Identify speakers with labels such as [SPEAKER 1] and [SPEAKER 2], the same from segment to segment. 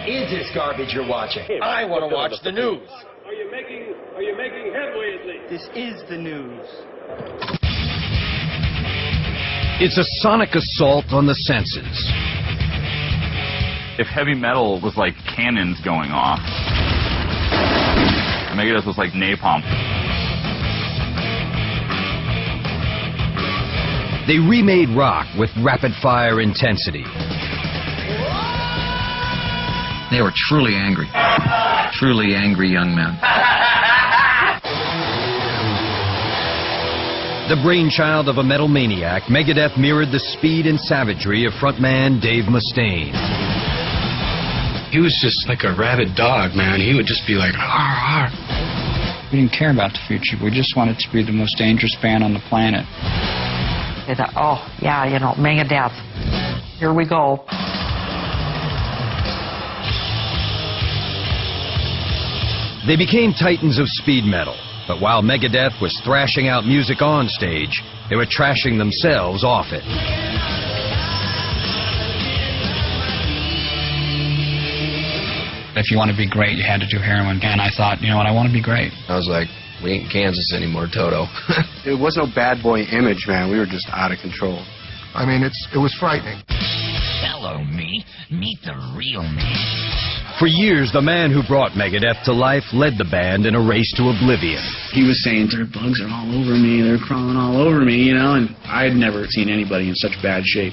[SPEAKER 1] is this garbage you're watching? I want to watch the news.
[SPEAKER 2] Are you making headway at least?
[SPEAKER 3] This is the news.
[SPEAKER 4] It's a sonic assault on the senses.
[SPEAKER 5] If heavy metal was like cannons going off, Megadeth was like napalm.
[SPEAKER 4] They remade rock with rapid-fire intensity.
[SPEAKER 6] They were truly angry young men.
[SPEAKER 4] The brainchild of a metal maniac, Megadeth mirrored the speed and savagery of frontman Dave Mustaine.
[SPEAKER 7] He was just like a rabid dog, man. He would just be like, "Arr, arr."
[SPEAKER 8] We didn't care about the future. We just wanted to be the most dangerous band on the planet.
[SPEAKER 9] They thought, oh, yeah, you know, Megadeth. Here we go.
[SPEAKER 4] They became titans of speed metal, but while Megadeth was thrashing out music on stage, they were trashing themselves off it.
[SPEAKER 8] If you want to be great, you had to do heroin. And I thought, you know what, I want to be great.
[SPEAKER 10] I was like, we ain't Kansas anymore, Toto.
[SPEAKER 11] It was no bad boy image, man. We were just out of control.
[SPEAKER 12] I mean, it was frightening.
[SPEAKER 13] Hello, me. Meet the real me.
[SPEAKER 4] For years, the man who brought Megadeth to life led the band in a race to oblivion.
[SPEAKER 14] He was saying, their bugs are all over me, they're crawling all over me, you know, and I had never seen anybody in such bad shape.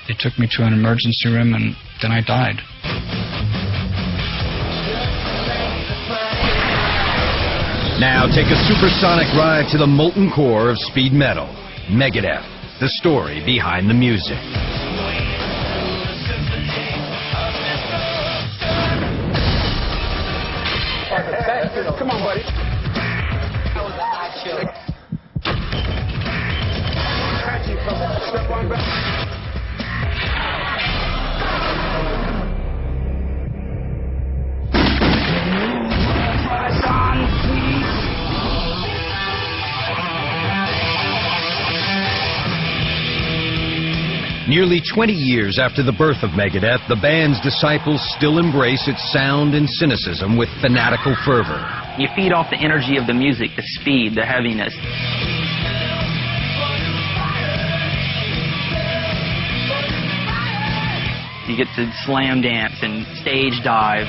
[SPEAKER 8] They took me to an emergency room, and then I died.
[SPEAKER 4] Now take a supersonic ride to the molten core of speed metal. Megadeth, the story behind the music.
[SPEAKER 2] Come on, buddy. Step on back.
[SPEAKER 4] Nearly 20 years after the birth of Megadeth, the band's disciples still embrace its sound and cynicism with fanatical fervor.
[SPEAKER 15] You feed off the energy of the music, the speed, the heaviness. You get to slam dance and stage dive.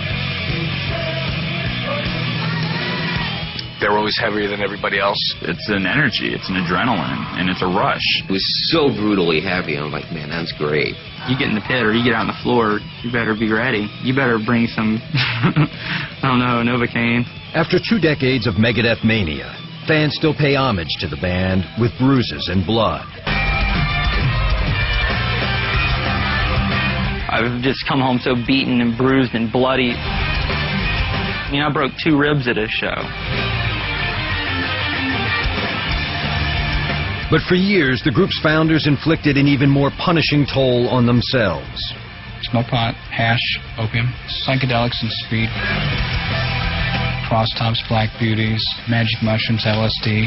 [SPEAKER 10] They were always heavier than everybody else.
[SPEAKER 5] It's an energy, it's an adrenaline, and it's a rush.
[SPEAKER 6] It was so brutally heavy. I'm like, man, that's great.
[SPEAKER 15] You get in the pit or you get out on the floor, you better be ready. You better bring some, I don't know, Novocaine.
[SPEAKER 4] After 2 decades of Megadeth mania, fans still pay homage to the band with bruises and blood.
[SPEAKER 15] I've just come home so beaten and bruised and bloody. I mean, I broke 2 ribs at a show.
[SPEAKER 4] But for years, the group's founders inflicted an even more punishing toll on themselves.
[SPEAKER 8] Smoke pot, hash, opium, psychedelics and speed, crosstops, black beauties, magic mushrooms, LSD.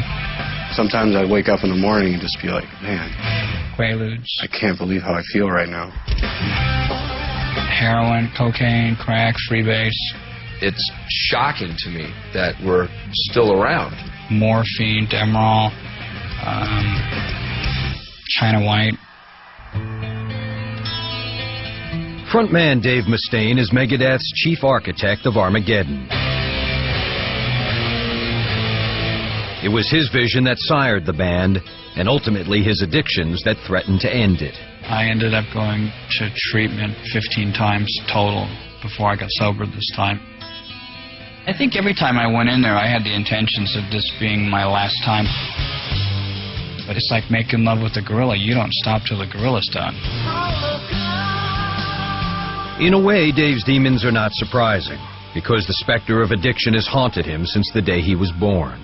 [SPEAKER 11] Sometimes I'd wake up in the morning and just be like, man,
[SPEAKER 8] Quaaludes.
[SPEAKER 11] I can't believe how I feel right now.
[SPEAKER 8] Heroin, cocaine, crack, freebase.
[SPEAKER 10] It's shocking to me that we're still around.
[SPEAKER 8] Morphine, Demerol, China White.
[SPEAKER 4] Frontman Dave Mustaine is Megadeth's chief architect of Armageddon. It was his vision that sired the band, and ultimately his addictions that threatened to end it.
[SPEAKER 8] I ended up going to treatment 15 times total before I got sober this time. I think every time I went in there, I had the intentions of this being my last time. But it's like making love with a gorilla. You don't stop till the gorilla's done.
[SPEAKER 4] In a way, Dave's demons are not surprising, because the specter of addiction has haunted him since the day he was born.